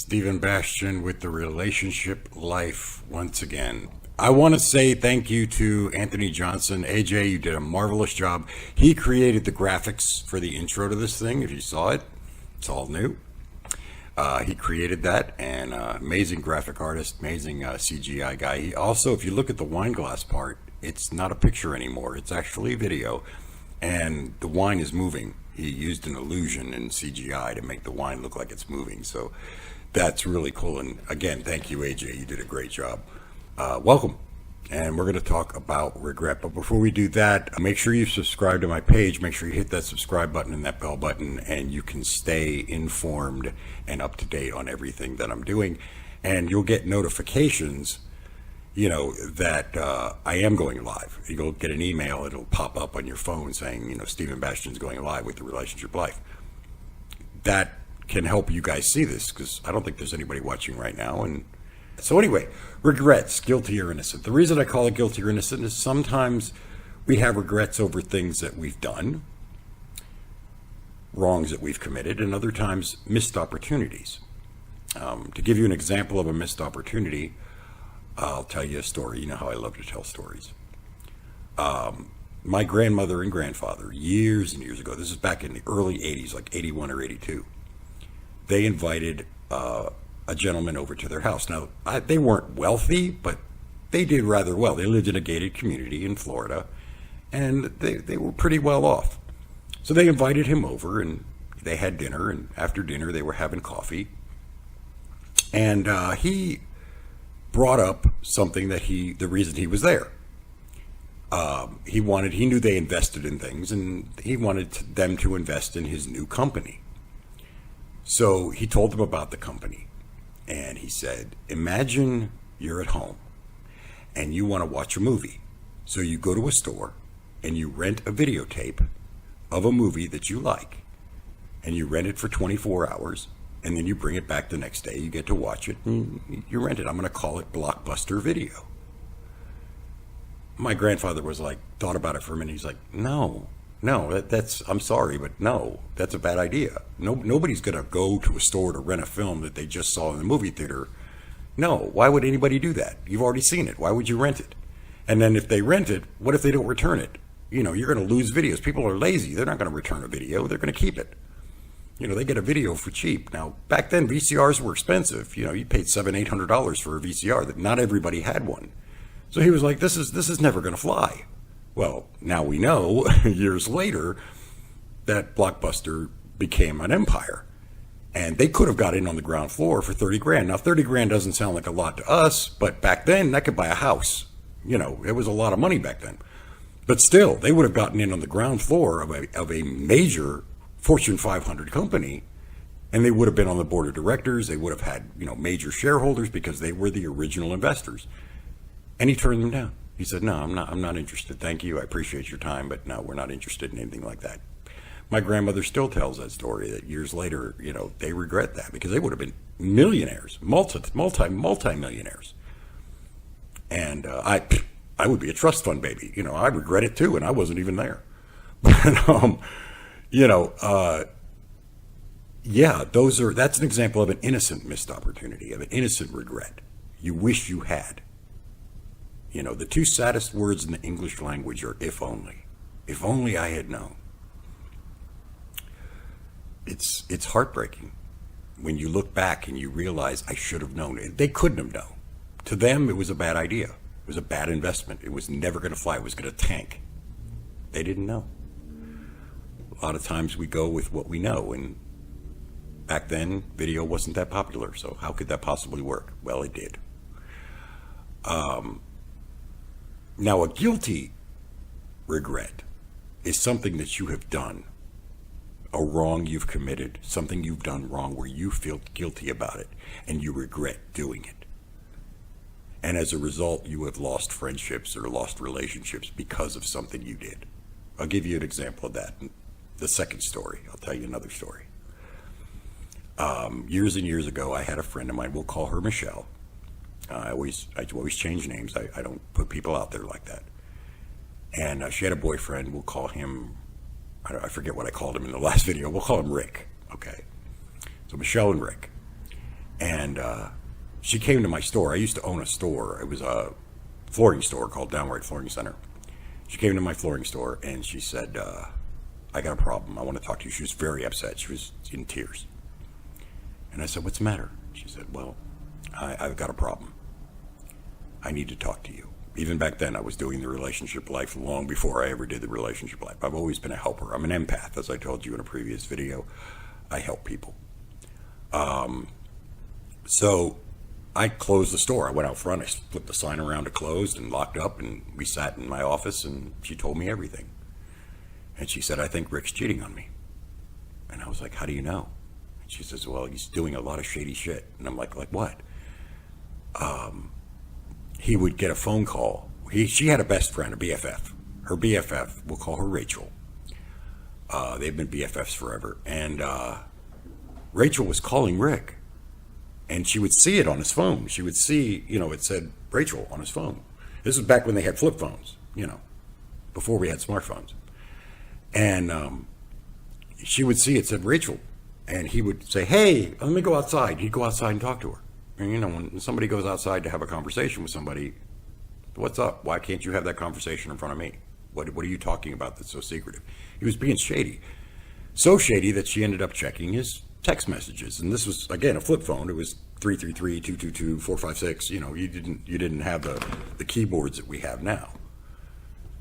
Stephen Bastian with the Relationship Life once again. I want to say thank you to Anthony Johnson. AJ, you did a marvelous job. He created the graphics for the intro to this thing. If you saw it, it's all new. He created that, and amazing graphic artist, amazing CGI guy. He also, if you look at the wine glass part, it's not a picture anymore. It's actually video, and the wine is moving. He used an illusion in CGI to make the wine look like it's moving. So that's really cool. And again, thank you, AJ. You did a great job. Welcome. And we're going to talk about regret. But before we do that, make sure you subscribe to my page. Make sure you hit that subscribe button and that bell button, and you can stay informed and up to date on everything that I'm doing. And you'll get notifications, that I am going live. You'll get an email. It'll pop up on your phone saying, Stephen Bastian's going live with the Relationship Life. That can help you guys see this, because I don't think there's anybody watching right now. And so anyway, regrets, guilty or innocent. The reason I call it guilty or innocent is sometimes we have regrets over things that we've done, wrongs that we've committed, and other times missed opportunities. To give you an example of a missed opportunity, I'll tell you a story. You know how I love to tell stories. My grandmother and grandfather, years and years ago, this is back in the early 80s, like 81 or 82, they invited a gentleman over to their house. Now, they weren't wealthy, but they did rather well. They lived in a gated community in Florida, and they were pretty well off. So they invited him over, and they had dinner, and after dinner they were having coffee. And he brought up something that the reason he was there. He knew they invested in things, and he wanted them to invest in his new company. So he told them about the company. And he said, imagine you're at home and you want to watch a movie. So you go to a store and you rent a videotape of a movie that you like. And you rent it for 24 hours. And then you bring it back the next day. You get to watch it and you rent it. I'm going to call it Blockbuster Video. My grandfather thought about it for a minute. He's like, no, I'm sorry, but no, that's a bad idea. Nobody's going to go to a store to rent a film that they just saw in the movie theater. No, why would anybody do that? You've already seen it. Why would you rent it? And then if they rent it, what if they don't return it? You're going to lose videos. People are lazy. They're not going to return a video. They're going to keep it. They get a video for cheap. Now, back then, VCRs were expensive. You paid $700-800 for a VCR. That not everybody had one. So he was like, this is never going to fly. Well, now we know, years later, that Blockbuster became an empire. And they could have got in on the ground floor for 30 grand. Now, 30 grand doesn't sound like a lot to us, but back then, that could buy a house. It was a lot of money back then. But still, they would have gotten in on the ground floor of a major Fortune 500 company, and they would have been on the board of directors. They would have had, major shareholders because they were the original investors. And he turned them down. He said, no, I'm not interested. Thank you. I appreciate your time, but no, we're not interested in anything like that. My grandmother still tells that story that years later, they regret that because they would have been millionaires, multi-millionaires. And I would be a trust fund baby. I regret it too, and I wasn't even there. But, that's an example of an innocent missed opportunity, of an innocent regret. You wish you had. The two saddest words in the English language are if only. If only I had known. It's heartbreaking when you look back and you realize I should have known it. They couldn't have known. To them, it was a bad idea. It was a bad investment. It was never going to fly. It was going to tank. They didn't know. A lot of times we go with what we know, and back then, video wasn't that popular, so how could that possibly work? Well, it did. Now, a guilty regret is something that you have done, a wrong you've committed, something you've done wrong where you feel guilty about it and you regret doing it. And as a result, you have lost friendships or lost relationships because of something you did. I'll give you an example of that. The second story, I'll tell you another story. Years and years ago, I had a friend of mine, we'll call her Michelle. I always change names. I don't put people out there like that. And she had a boyfriend. We'll call him, I forget what I called him in the last video. We'll call him Rick. Okay. So Michelle and Rick. And she came to my store. I used to own a store. It was a flooring store called Downright Flooring Center. She came to my flooring store and she said, I got a problem. I want to talk to you. She was very upset. She was in tears. And I said, what's the matter? She said, well, I've got a problem. I need to talk to you. Even back then, I was doing the relationship life long before I ever did the relationship life. I've always been a helper. I'm an empath, as I told you in a previous video. I help people. So I closed the store. I went out front. I flipped the sign around to closed and locked up. And we sat in my office and she told me everything. And she said, I think Rick's cheating on me. And I was like, how do you know? And she says, well, he's doing a lot of shady shit. And I'm like what? He would get a phone call. She had a best friend, a BFF. Her BFF, we'll call her Rachel. They've been BFFs forever. And Rachel was calling Rick. And she would see it on his phone. She would see, it said Rachel on his phone. This was back when they had flip phones, before we had smartphones. And she would see it said Rachel. And he would say, hey, let me go outside. He'd go outside and talk to her. And, when somebody goes outside to have a conversation with somebody, what's up? Why can't you have that conversation in front of me? What are you talking about that's so secretive? He was being shady. So shady that she ended up checking his text messages. And this was, again, a flip phone. It was 333-222-456. You didn't have the keyboards that we have now.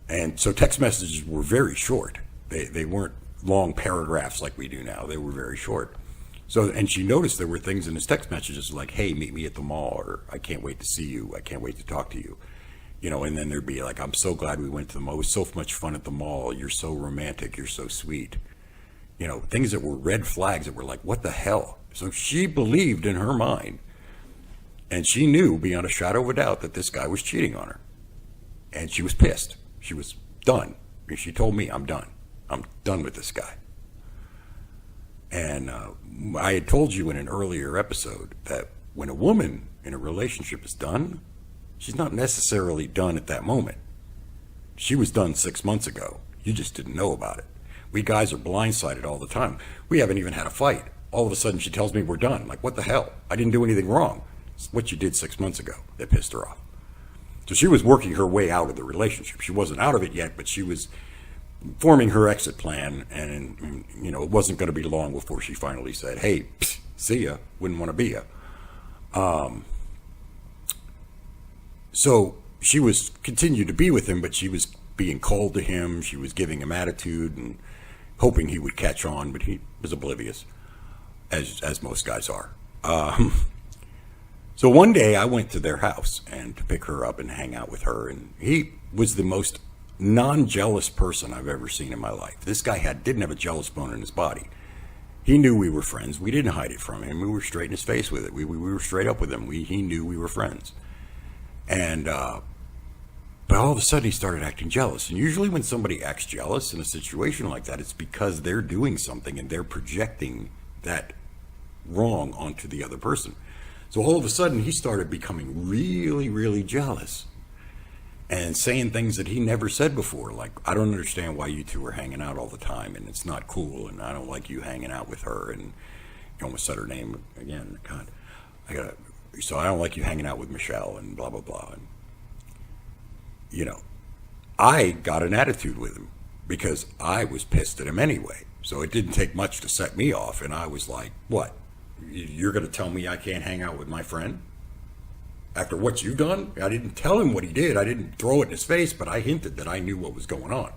And so text messages were very short. They weren't long paragraphs like we do now. They were very short. So, and she noticed there were things in his text messages like, hey, meet me at the mall, or I can't wait to see you. I can't wait to talk to you. And then there'd be like, I'm so glad we went to the mall. It was so much fun at the mall. You're so romantic. You're so sweet. Things that were red flags that were like, what the hell? So she believed in her mind, and she knew beyond a shadow of a doubt that this guy was cheating on her. And she was pissed. She was done. She told me, I'm done. I'm done with this guy. And I had told you in an earlier episode that when a woman in a relationship is done, she's not necessarily done at that moment. She was done 6 months ago. You just didn't know about it. We guys are blindsided all the time. We haven't even had a fight. All of a sudden she tells me we're done. Like, what the hell? I didn't do anything wrong. It's what you did 6 months ago that pissed her off. So she was working her way out of the relationship. She wasn't out of it yet, but she was forming her exit plan, and it wasn't going to be long before she finally said, hey, see ya, wouldn't want to be ya. So she was continued to be with him, but she was being cold to him. She was giving him attitude and hoping he would catch on, but he was oblivious, as most guys are. So one day I went to their house and to pick her up and hang out with her, and he was the most non-jealous person I've ever seen in my life. This guy didn't have a jealous bone in his body. He knew we were friends. We didn't hide it from him. We were straight in his face with it. We were straight up with him. He knew we were friends. And but all of a sudden he started acting jealous. And usually when somebody acts jealous in a situation like that, it's because they're doing something and they're projecting that wrong onto the other person. So all of a sudden he started becoming really, really jealous and saying things that he never said before, like, I don't understand why you two are hanging out all the time, and it's not cool, and I don't like you hanging out with her, and you almost said her name again. God, so I don't like you hanging out with Michelle, and blah, blah, blah. And, I got an attitude with him because I was pissed at him anyway. So it didn't take much to set me off, and I was like, what? You're going to tell me I can't hang out with my friend? After what you've done? I didn't tell him what he did. I didn't throw it in his face, but I hinted that I knew what was going on.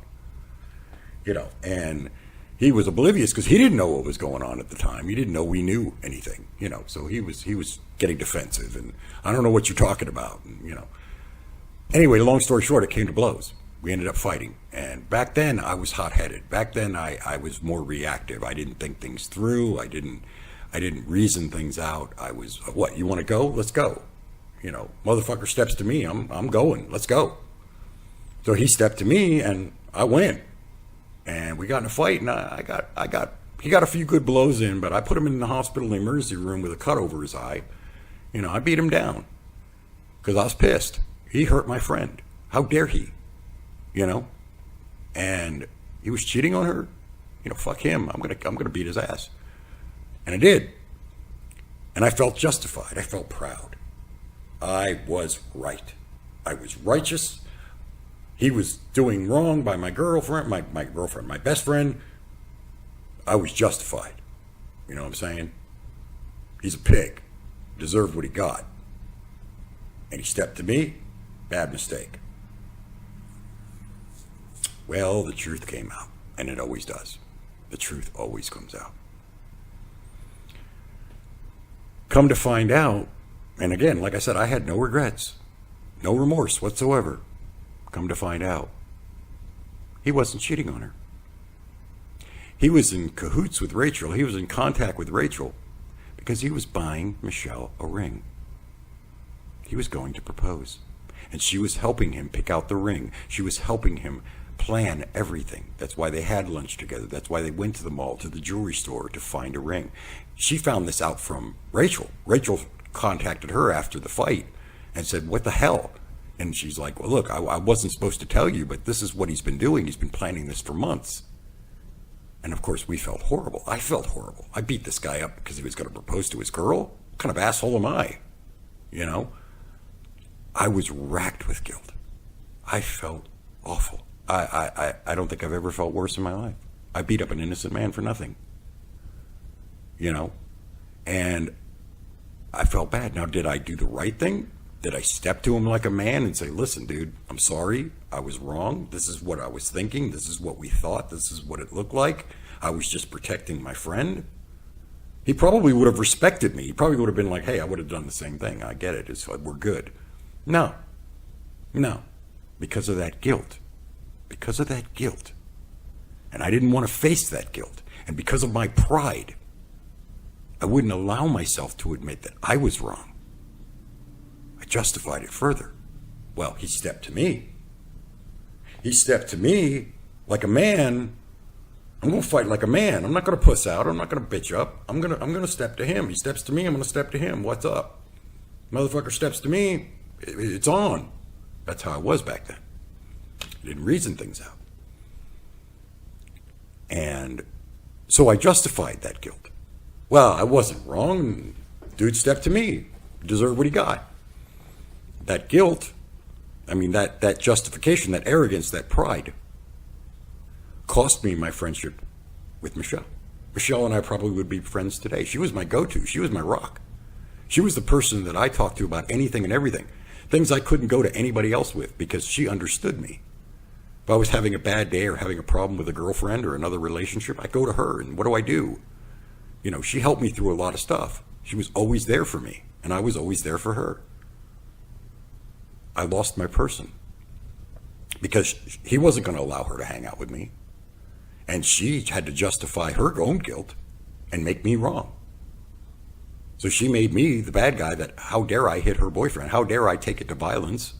And he was oblivious because he didn't know what was going on at the time. He didn't know we knew anything, so he was getting defensive, and I don't know what you're talking about, and, Anyway, long story short, it came to blows. We ended up fighting. And back then I was hot-headed. Back then I was more reactive. I didn't think things through. I didn't reason things out. I was, what, you want to go? Let's go. Motherfucker steps to me, I'm going. Let's go. So he stepped to me, and I went, and we got in a fight, and he got a few good blows in, but I put him in the hospital in the emergency room with a cut over his eye. I beat him down because I was pissed. He hurt my friend. How dare he? And he was cheating on her. Fuck him. I'm gonna beat his ass, and I did. And I felt justified. I felt proud. I was right. I was righteous. He was doing wrong by my girlfriend, my best friend. I was justified. You know what I'm saying? He's a pig. Deserved what he got. And he stepped to me. Bad mistake. Well, the truth came out. And it always does. The truth always comes out. Come to find out, and again, like I said, I had no regrets. No remorse whatsoever. Come to find out, he wasn't cheating on her. He was in cahoots with Rachel. He was in contact with Rachel because he was buying Michelle a ring. He was going to propose. And she was helping him pick out the ring. She was helping him plan everything. That's why they had lunch together. That's why they went to the mall, to the jewelry store to find a ring. She found this out from Rachel. Rachel contacted her after the fight and said, "What the hell?" And she's like, "Well, look, I wasn't supposed to tell you, but this is what he's been doing. He's been planning this for months." And of course, we felt horrible. I felt horrible. I beat this guy up because he was going to propose to his girl. What kind of asshole am I? You know? I was racked with guilt. I felt awful. I don't think I've ever felt worse in my life. I beat up an innocent man for nothing. You know? And I felt bad. Now, did I do the right thing? Did I step to him like a man and say, "Listen, dude, I'm sorry. I was wrong. This is what I was thinking. This is what we thought. This is what it looked like. I was just protecting my friend"? He probably would have respected me. He probably would have been like, "Hey, I would have done the same thing. I get it. We're good." No. Because of that guilt. Because of that guilt. And I didn't want to face that guilt. And because of my pride, I wouldn't allow myself to admit that I was wrong. I justified it further. Well, he stepped to me. He stepped to me like a man. I'm going to fight like a man. I'm not going to puss out. I'm not going to bitch up. I'm going to step to him. He steps to me. I'm going to step to him. What's up? Motherfucker steps to me. It's on. That's how I was back then. I didn't reason things out. And so I justified that guilt. Well, I wasn't wrong. Dude stepped to me. Deserved what he got. That guilt, that justification, that arrogance, that pride cost me my friendship with Michelle. Michelle and I probably would be friends today. She was my go-to. She was my rock. She was the person that I talked to about anything and everything. Things I couldn't go to anybody else with because she understood me. If I was having a bad day or having a problem with a girlfriend or another relationship, I go to her, and what do? You know, she helped me through a lot of stuff. She was always there for me, and I was always there for her. I lost my person because he wasn't going to allow her to hang out with me. And she had to justify her own guilt and make me wrong. So she made me the bad guy that, how dare I hit her boyfriend? How dare I take it to violence?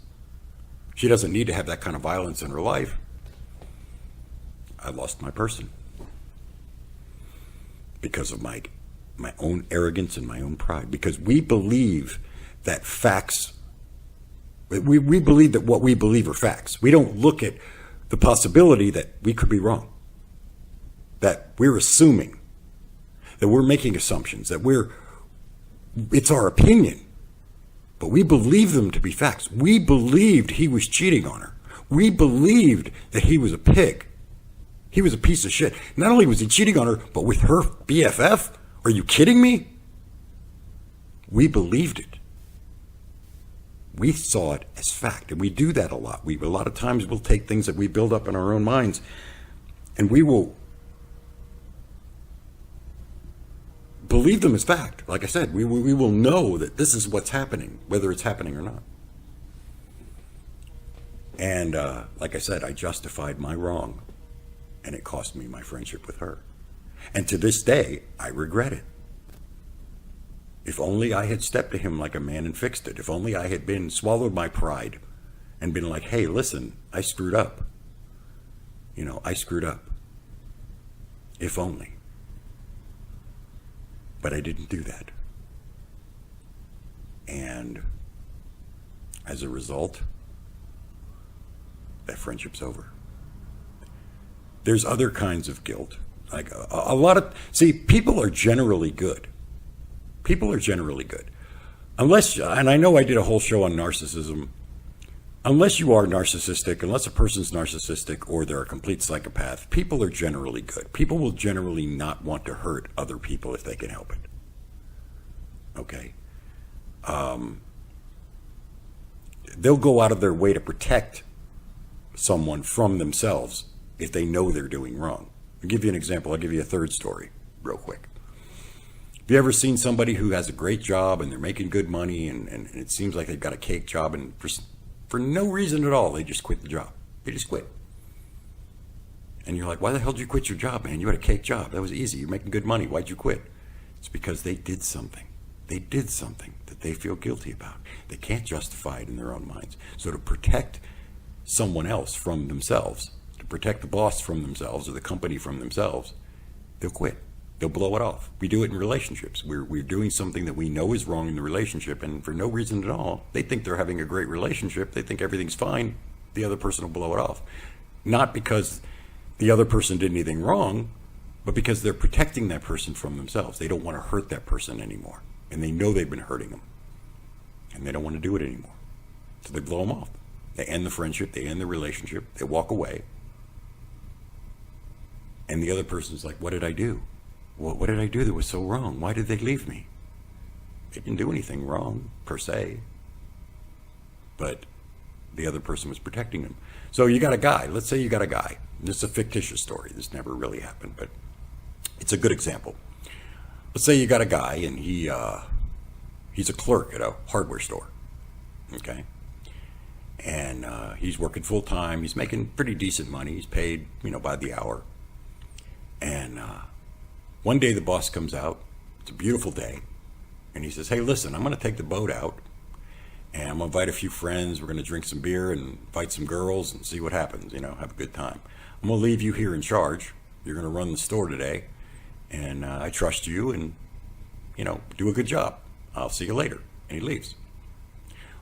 She doesn't need to have that kind of violence in her life. I lost my person because of my own arrogance and my own pride. Because we believe that facts, we believe that what we believe are facts. We don't look at the possibility that we could be wrong. That we're assuming, that we're making assumptions, that it's our opinion, but we believe them to be facts. We believed he was cheating on her. We believed that he was a pig. He was a piece of shit. Not only was he cheating on her, but with her BFF? Are you kidding me? We believed it. We saw it as fact, and we do that a lot. A lot of times we'll take things that we build up in our own minds, and we will believe them as fact. Like I said, we will know that this is what's happening, whether it's happening or not. And like I said, I justified my wrong, and it cost me my friendship with her. And to this day, I regret it. If only I had stepped to him like a man and fixed it. If only I had swallowed my pride and been like, "Hey, listen, I screwed up. I screwed up." If only. But I didn't do that. And as a result, that friendship's over. There's other kinds of guilt. Like people are generally good. People are generally good. Unless, and I know I did a whole show on narcissism, unless you are narcissistic, unless a person's narcissistic or they're a complete psychopath, people are generally good. People will generally not want to hurt other people if they can help it. Okay? They'll go out of their way to protect someone from themselves if they know they're doing wrong. I'll give you an example. I'll give you a third story real quick. Have you ever seen somebody who has a great job and they're making good money and it seems like they've got a cake job and for no reason at all, they just quit the job. They just quit. And you're like, why the hell did you quit your job, man? You had a cake job. That was easy. You're making good money. Why'd you quit? It's because they did something. They did something that they feel guilty about. They can't justify it in their own minds. So to protect someone else from themselves, to protect the boss from themselves or the company from themselves, they'll quit. They'll blow it off. We do it in relationships. We're doing something that we know is wrong in the relationship, and for no reason at all, they think they're having a great relationship. They think everything's fine. The other person will blow it off. Not because the other person did anything wrong, but because they're protecting that person from themselves. They don't want to hurt that person anymore, and they know they've been hurting them, and they don't want to do it anymore. So they blow them off. They end the friendship. They end the relationship. They walk away, and the other person's like, what did I do? What did I do that was so wrong? Why did they leave me? They didn't do anything wrong, per se. But the other person was protecting them. So you got a guy. Let's say you got a guy. This is a fictitious story. This never really happened, but it's a good example. Let's say you got a guy, and he's a clerk at a hardware store. Okay? And he's working full-time. He's making pretty decent money. He's paid, by the hour. And one day the boss comes out, it's a beautiful day, and he says, hey, listen, I'm going to take the boat out, and I'm going to invite a few friends, we're going to drink some beer and invite some girls and see what happens, have a good time. I'm going to leave you here in charge. You're going to run the store today, and I trust you, and, do a good job. I'll see you later. And he leaves.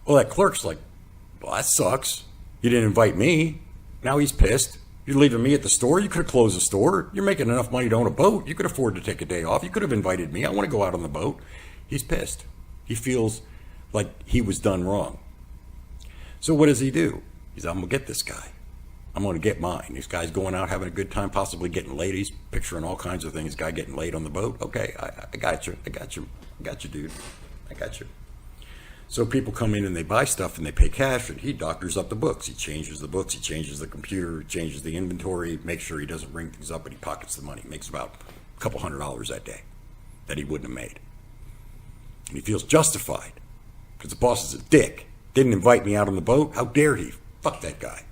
Well, that clerk's like, well, that sucks. You didn't invite me. Now he's pissed. You're leaving me at the store? You could have closed the store. You're making enough money to own a boat. You could afford to take a day off. You could have invited me. I want to go out on the boat. He's pissed. He feels like he was done wrong. So what does he do? He's, I'm going to get this guy. I'm going to get mine. This guy's going out having a good time, possibly getting laid. He's picturing all kinds of things. Guy getting laid on the boat. Okay, I got you. I got you. I got you, dude. I got you. So people come in and they buy stuff and they pay cash, and he doctors up the books. He changes the books, he changes the computer, changes the inventory, makes sure he doesn't ring things up, and he pockets the money. Makes about a couple $100 that day that he wouldn't have made. And he feels justified because the boss is a dick. Didn't invite me out on the boat. How dare he? Fuck that guy.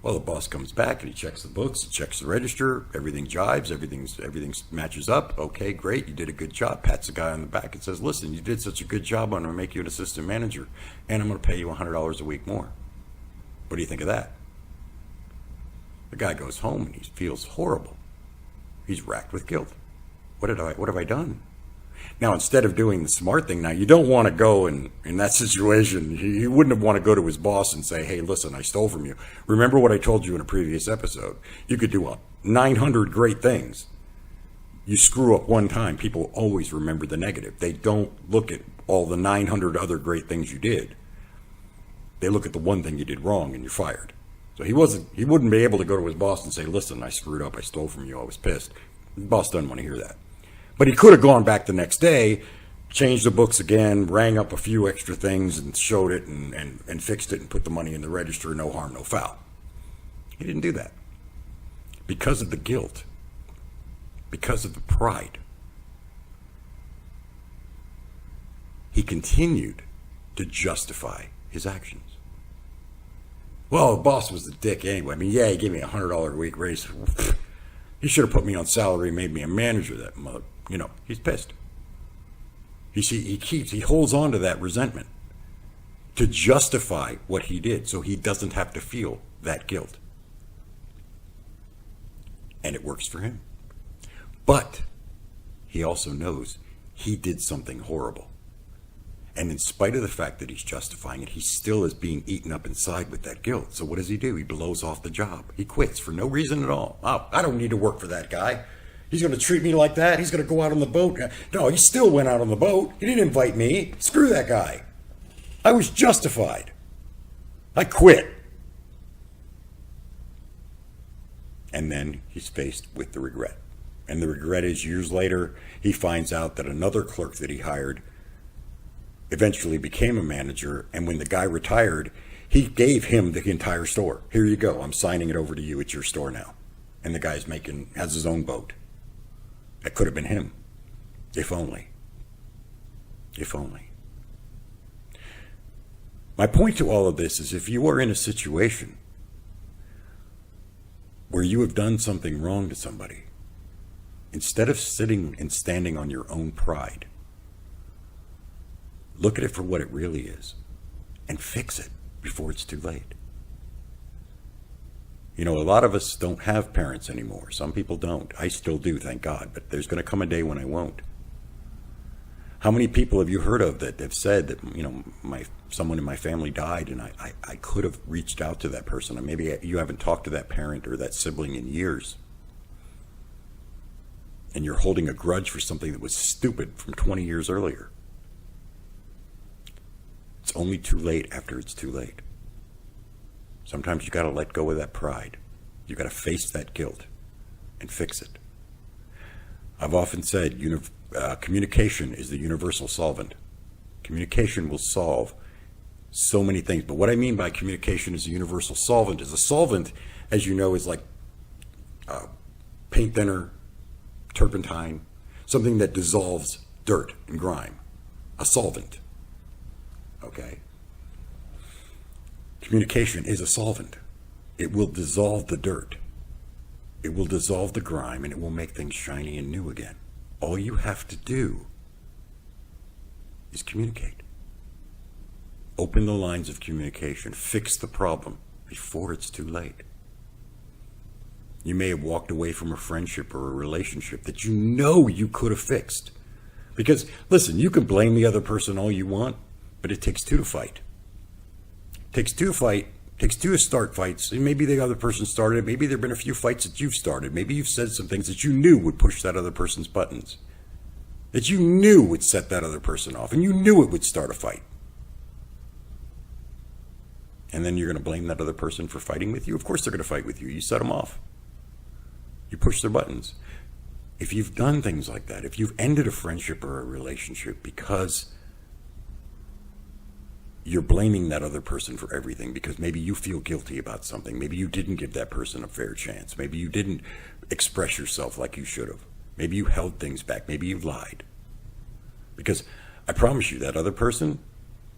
Well, the boss comes back and he checks the books, he checks the register, everything jives, everything matches up. Okay, great, you did a good job. Pats the guy on the back and says, listen, you did such a good job, I'm going to make you an assistant manager, and I'm going to pay you $100 a week more. What do you think of that? The guy goes home and he feels horrible. He's racked with guilt. What have I done? Now, instead of doing the smart thing, now you don't want to go in that situation. He wouldn't have want to go to his boss and say, hey, listen, I stole from you. Remember what I told you in a previous episode. You could do 900 great things. You screw up one time, people always remember the negative. They don't look at all the 900 other great things you did. They look at the one thing you did wrong and you're fired. So he wouldn't be able to go to his boss and say, listen, I screwed up, I stole from you, I was pissed. The boss doesn't want to hear that. But he could have gone back the next day, changed the books again, rang up a few extra things and showed it and fixed it and put the money in the register, no harm, no foul. He didn't do that. Because of the guilt, because of the pride, he continued to justify his actions. Well, the boss was the dick anyway. I mean, yeah, he gave me a $100 a week raise. He should have put me on salary, made me a manager, that mother. He's pissed. He holds on to that resentment to justify what he did so he doesn't have to feel that guilt. And it works for him. But he also knows he did something horrible. And in spite of the fact that he's justifying it, he still is being eaten up inside with that guilt. So what does he do? He blows off the job. He quits for no reason at all. Oh, I don't need to work for that guy. He's going to treat me like that? He's going to go out on the boat? No, he still went out on the boat. He didn't invite me. Screw that guy. I was justified. I quit. And then he's faced with the regret. And the regret is years later, he finds out that another clerk that he hired eventually became a manager. And when the guy retired, he gave him the entire store. Here you go. I'm signing it over to you. It's your store now. And the guy's has his own boat. That could have been him. If only. If only. My point to all of this is if you are in a situation where you have done something wrong to somebody, instead of sitting and standing on your own pride, look at it for what it really is and fix it before it's too late. You know, a lot of us don't have parents anymore. Some people don't. I still do, thank God. But there's going to come a day when I won't. How many people have you heard of that have said that, you know, someone in my family died and I could have reached out to that person? And maybe you haven't talked to that parent or that sibling in years. And you're holding a grudge for something that was stupid from 20 years earlier. It's only too late after it's too late. Sometimes you got to let go of that pride. You got to face that guilt and fix it. I've often said communication is the universal solvent. Communication will solve so many things. But what I mean by communication as a universal solvent is a solvent, as you know, is like paint thinner, turpentine, something that dissolves dirt and grime. A solvent. Okay? Communication is a solvent. It will dissolve the dirt. It will dissolve the grime, and it will make things shiny and new again. All you have to do is communicate. Open the lines of communication. Fix the problem before it's too late. You may have walked away from a friendship or a relationship that you know you could have fixed. Because, listen, you can blame the other person all you want, but it takes two to fight. It takes two to fight. It takes two to start fights. And maybe the other person started it. Maybe there have been a few fights that you've started. Maybe you've said some things that you knew would push that other person's buttons. That you knew would set that other person off. And you knew it would start a fight. And then you're going to blame that other person for fighting with you? Of course they're going to fight with you. You set them off. You push their buttons. If you've done things like that, if you've ended a friendship or a relationship because you're blaming that other person for everything because maybe you feel guilty about something. Maybe you didn't give that person a fair chance. Maybe you didn't express yourself like you should have. Maybe you held things back. Maybe you lied. Because I promise you that other person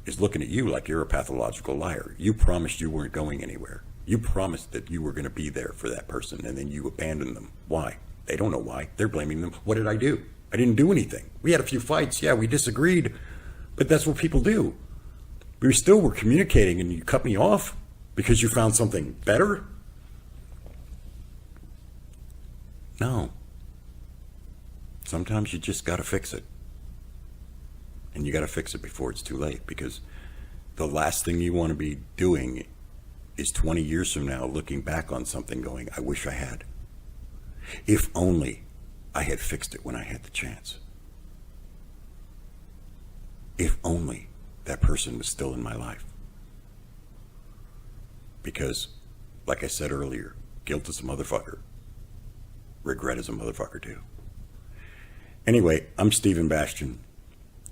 is looking at you like you're a pathological liar. You promised you weren't going anywhere. You promised that you were going to be there for that person, and then you abandoned them. Why? They don't know why. They're blaming them. What did I do? I didn't do anything. We had a few fights. Yeah, we disagreed. But that's what people do. We still were communicating, and you cut me off because you found something better? No. Sometimes you just got to fix it. And you got to fix it before it's too late, because the last thing you want to be doing is 20 years from now looking back on something going, I wish I had. If only I had fixed it when I had the chance. If only that person was still in my life. Because, like I said earlier, guilt is a motherfucker. Regret is a motherfucker too. Anyway, I'm Stephen Bastian.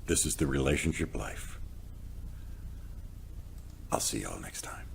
This is The Relationship Life. I'll see y'all next time.